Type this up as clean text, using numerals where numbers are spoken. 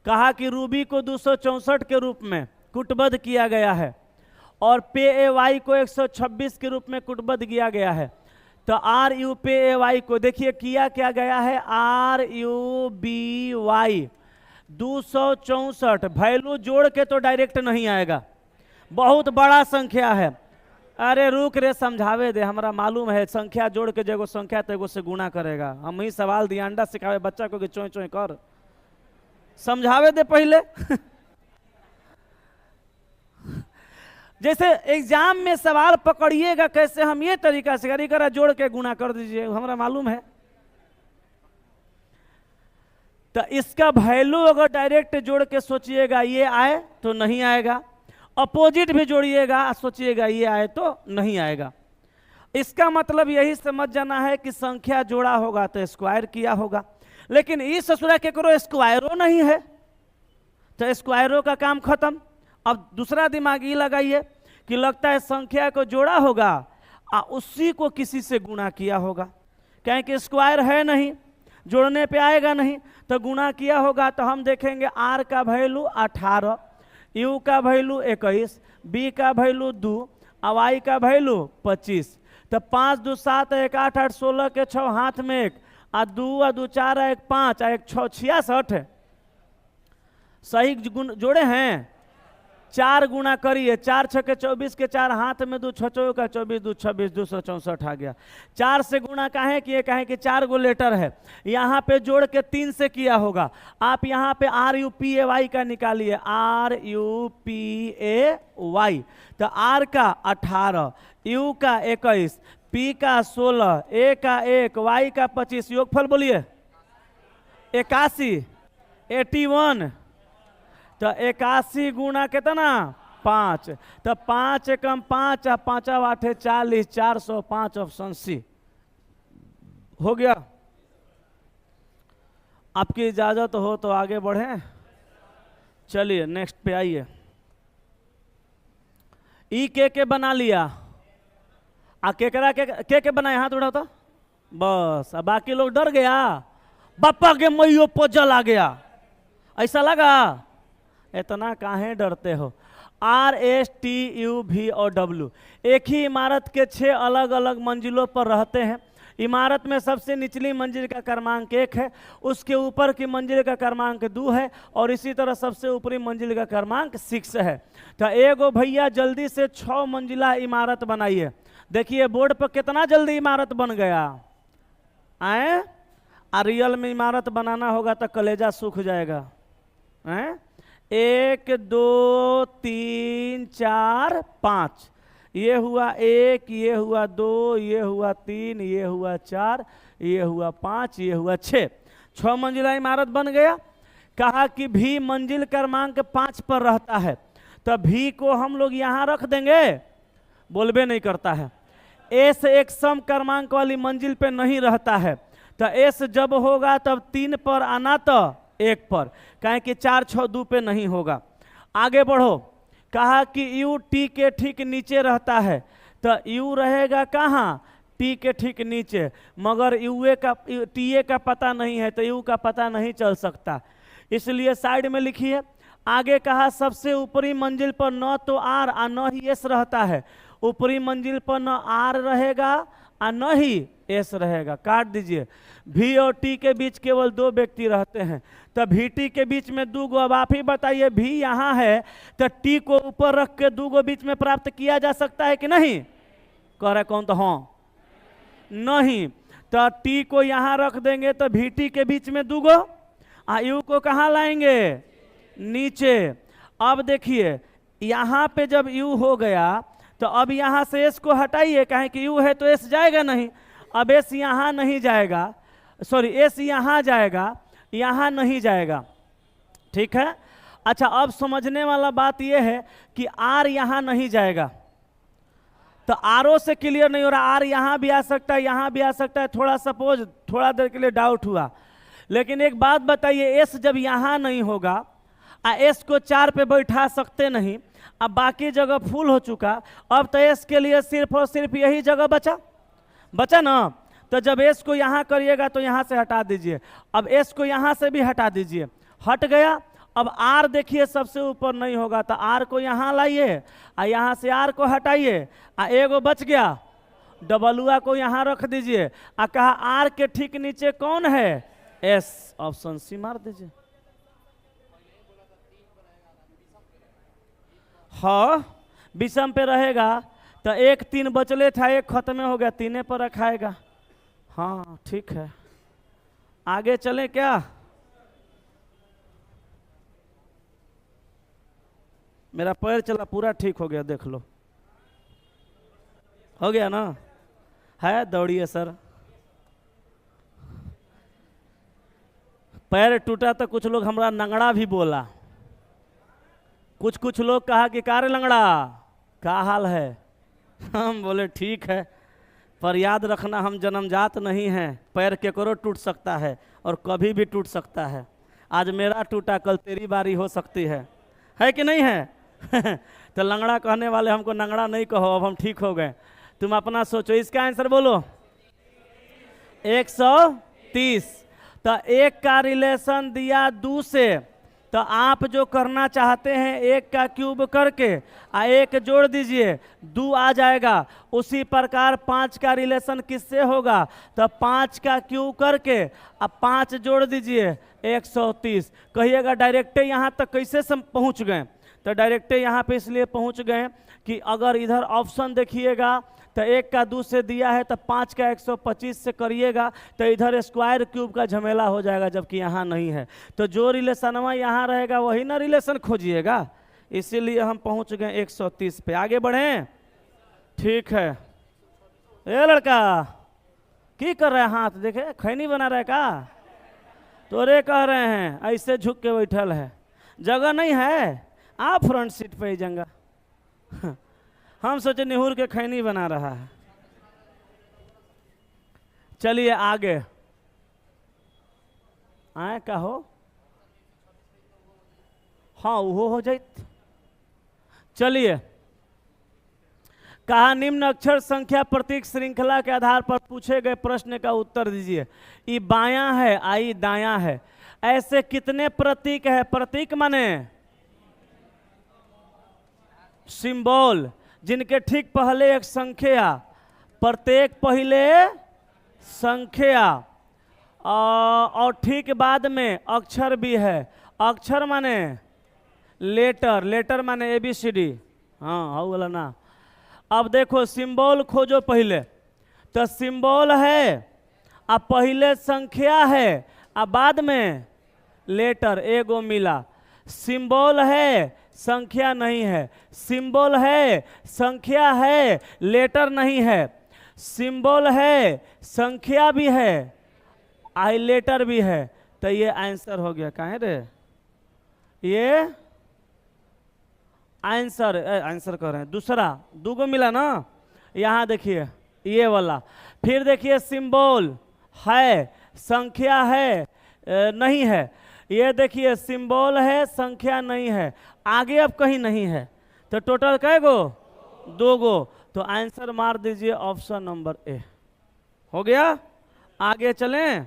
कहा कि रूबी को 264 के रूप में कूटबद्ध किया गया है और पे ए वाई को 126 के रूप में कूटबद्ध किया गया है। तो आर यू पे ए वाई को देखिए किया क्या गया है, R U B Y 264। Value जोड़ के तो डायरेक्ट नहीं आएगा, बहुत बड़ा संख्या है। अरे रुक रे, समझावे दे, हमरा मालूम है संख्या जोड़ के जगह संख्या तो एगो से गुणा करेगा। हम ही सवाल दिया, अंडा सिखावे बच्चा को कि चोय चोय कर, समझावे दे पहले। जैसे एग्जाम में सवाल पकड़िएगा कैसे, हम ये तरीका से करी करा जोड़ के गुणा कर दीजिए, हमरा मालूम है। तो इसका वैल्यू अगर डायरेक्ट जोड़ के सोचिएगा ये आए तो नहीं आएगा, अपोजिट भी जोड़िएगा सोचिएगा ये आए तो नहीं आएगा। इसका मतलब यही समझ जाना है कि संख्या जोड़ा होगा तो स्क्वायर किया होगा, लेकिन इस ससुरा के करो स्क्वायरो नहीं है तो स्क्वायरो का काम खत्म। अब दूसरा दिमाग ये लगाइए कि लगता है संख्या को जोड़ा होगा और उसी को किसी से गुणा किया होगा, क्योंकि स्क्वायर है नहीं, जोड़ने पे आएगा नहीं, तो गुणा किया होगा। तो हम देखेंगे आर का वैल्यू 18, यू का वैल्यू 21, बी का वैल्यू 2 और वाई का वैल्यू 25। तो 5 2 7 1 8 8 16 के 6 हाथ में 1 और 2 और 2 4 1 5 और 1 6 66 है। सही जोड़े हैं, 4 गुना करिए, 4 6 के 24 के 4 हाथ में 2 6 4 का 24 2 26 264 आ गया। 4 से गुना काहे किए, काहे कि 4 गो लेटर है, यहाँ पे जोड़ के 3 से किया होगा। आप यहाँ पे R U P A Y का निकालिए, R U P A Y. तो आर का 18, यू का 21, पी का 16, ए का 1, वाई का 25, योगफल बोलिए 81, 81। तो 81 गुना कितना 5, तो 5 एकम 5 और 5 8 40, 405 ऑप्शन सी हो गया। आपकी इजाजत हो तो आगे बढ़े, चलिए नेक्स्ट पे आइए। ई के बना लिया, आ केकरा के बनाए, हाथ उठाओ तो बस। अब बाकी लोग डर गया, बापा के मैयो पजल आ गया, ऐसा लगा। इतना काहे डरते हो। R S T U V और डब्ल्यू एक ही इमारत के 6 अलग अलग मंजिलों पर रहते हैं। इमारत में सबसे निचली मंजिल का क्रमांक 1 है, उसके ऊपर की मंजिल का क्रमांक 2 है और इसी तरह सबसे ऊपरी मंजिल का क्रमांक 6 है। तो एगो भैया जल्दी से 6 मंजिला इमारत बनाइए। देखिए बोर्ड पर कितना जल्दी इमारत बन गया। आए रियल में इमारत बनाना होगा तो कलेजा सूख जाएगा। 1 2 3 4 5, ये हुआ 1, ये हुआ 2, ये हुआ 3, ये हुआ 4, ये हुआ 5, ये हुआ 6। 6 मंजिला इमारत बन गया। कहा कि भी मंजिल क्रमांक 5 पर रहता है, तो भी को हम लोग यहाँ रख देंगे, बोलबे नहीं करता है। एस एक सम क्रमांक वाली मंजिल पे नहीं रहता है, तो एस जब होगा तब 3 पर आना तो 1 पर, कहें कि 4 6 2 पे नहीं होगा। आगे बढ़ो, कहा कि यू टी के ठीक नीचे रहता है, तो यू रहेगा कहाँ, टी के ठीक नीचे, मगर यूए का टी ए का पता नहीं है तो यू का पता नहीं चल सकता, इसलिए साइड में लिखिए। आगे कहा सबसे ऊपरी मंजिल पर न तो आर और न ही एस रहता है, ऊपरी मंजिल पर न आर रहेगा और न ही एस रहेगा, काट दीजिए। भी और टी के बीच केवल 2 व्यक्ति रहते हैं, तो भी टी के बीच में 2 गो। अब आप ही बताइए, भी यहाँ है तो टी को ऊपर रख के 2 गो बीच में प्राप्त किया जा सकता है कि नहीं? कह रहे कौन? तो हाँ नहीं, तो टी को यहाँ रख देंगे तो भी टी के बीच में 2 गो, यू को कहाँ लाएंगे? नीचे। अब देखिए यहाँ पे जब यू हो गया तो अब यहाँ से एस को हटाइए, कहें कि यू है तो एस जाएगा नहीं, अब एस यहाँ नहीं जाएगा, सॉरी एस यहाँ जाएगा, यहाँ नहीं जाएगा, ठीक है। अच्छा अब समझने वाला बात यह है कि आर यहाँ नहीं जाएगा, तो आर से क्लियर नहीं हो रहा, आर यहाँ भी आ सकता है, यहाँ भी आ सकता है, थोड़ा सपोज थोड़ा देर के लिए डाउट हुआ। लेकिन एक बात बताइए, एस जब यहाँ नहीं होगा, एस को 4 पे बैठा सकते नहीं, अब बाकी जगह फुल हो चुका, अब तो एस के लिए सिर्फ और सिर्फ यही जगह बचा ना। तो जब एस को यहाँ करिएगा तो यहाँ से हटा दीजिए, अब एस को यहाँ से भी हटा दीजिए, हट गया। अब आर देखिए सबसे ऊपर नहीं होगा तो आर को यहाँ लाइए और यहाँ से आर को हटाइए और एगो बच गया, डबलुआ को यहाँ रख दीजिए और कहा आर के ठीक नीचे कौन है, एस, ऑप्शन सी मार दीजिए। हाँ विषम पे रहेगा तो एक 3 बचले था, एक खत्म हो गया, 3 पर रखाएगा। हाँ ठीक है, आगे चलें क्या? मेरा पैर चला पूरा ठीक हो गया, देख लो, हो गया ना? है, दौड़िए सर। पैर टूटा तो कुछ लोग हमारा लंगड़ा भी बोला, कुछ लोग कहा कि कार्य लंगड़ा क्या हाल है। हम बोले ठीक है, पर याद रखना हम जन्मजात नहीं हैं, पैर केकरो टूट सकता है और कभी भी टूट सकता है। आज मेरा टूटा कल तेरी बारी हो सकती है कि नहीं है? तो लंगड़ा कहने वाले हमको लंगड़ा नहीं कहो, अब हम ठीक हो गए। तुम अपना सोचो, इसका आंसर बोलो। 130। तो एक का रिलेशन दिया 2 से, तो आप जो करना चाहते हैं 1 का क्यूब करके आ 1 जोड़ दीजिए, 2 आ जाएगा। उसी प्रकार 5 का रिलेशन किससे होगा, तो 5 का क्यूब करके अब 5 जोड़ दीजिए, 130। कहिएगा डायरेक्ट यहाँ तक कैसे पहुँच गए, तो डायरेक्ट यहाँ पे इसलिए पहुँच गए कि अगर इधर ऑप्शन देखिएगा तो 1 का 2 से दिया है, तो 5 का 125 से करिएगा तो इधर स्क्वायर क्यूब का झमेला हो जाएगा, जबकि यहाँ नहीं है। तो जो रिलेशनवा यहाँ रहेगा वही ना रिलेशन खोजिएगा, इसीलिए हम पहुँच गए 130 पे। आगे बढ़ें, ठीक है। ए लड़का की कर रहा है, हाथ देखे खैनी बना रहा है का? तोरे कह रहे हैं ऐसे झुक के बैठल है, जगह नहीं है, आप फ्रंट सीट पे ही जंगा। हम सोचे निहुर के खैनी बना रहा है। चलिए आगे, आए का हो, हाँ वो हो जाए। चलिए, कहा निम्न अक्षर संख्या प्रतीक श्रृंखला के आधार पर पूछे गए प्रश्न का उत्तर दीजिए। ई बायां है, आई दायां है, ऐसे कितने प्रतीक है? प्रतीक माने सिंबल, जिनके ठीक पहले एक संख्या, प्रत्येक पहले संख्या और ठीक बाद में अक्षर भी है। अक्षर माने लेटर, लेटर माने ABCD। हाँ हो बोला ना। अब देखो सिंबल खोजो पहले, तो सिंबल है अब पहले संख्या है अब बाद में लेटर, एगो मिला। सिंबल है संख्या नहीं है, सिंबल है संख्या है लेटर नहीं है, सिंबल है संख्या भी है आई लेटर भी है, तो ये आंसर हो गया। कहाँ रे ये आंसर कर रहे हैं, दूसरा दूगो मिला ना। यहाँ देखिए ये वाला, फिर देखिए सिंबल है संख्या है नहीं है, ये देखिए सिंबल है संख्या नहीं है, आगे अब कहीं नहीं है, तो टोटल कै गो? 2 गो। तो आंसर मार दीजिए ऑप्शन नंबर ए। हो गया, आगे चलें।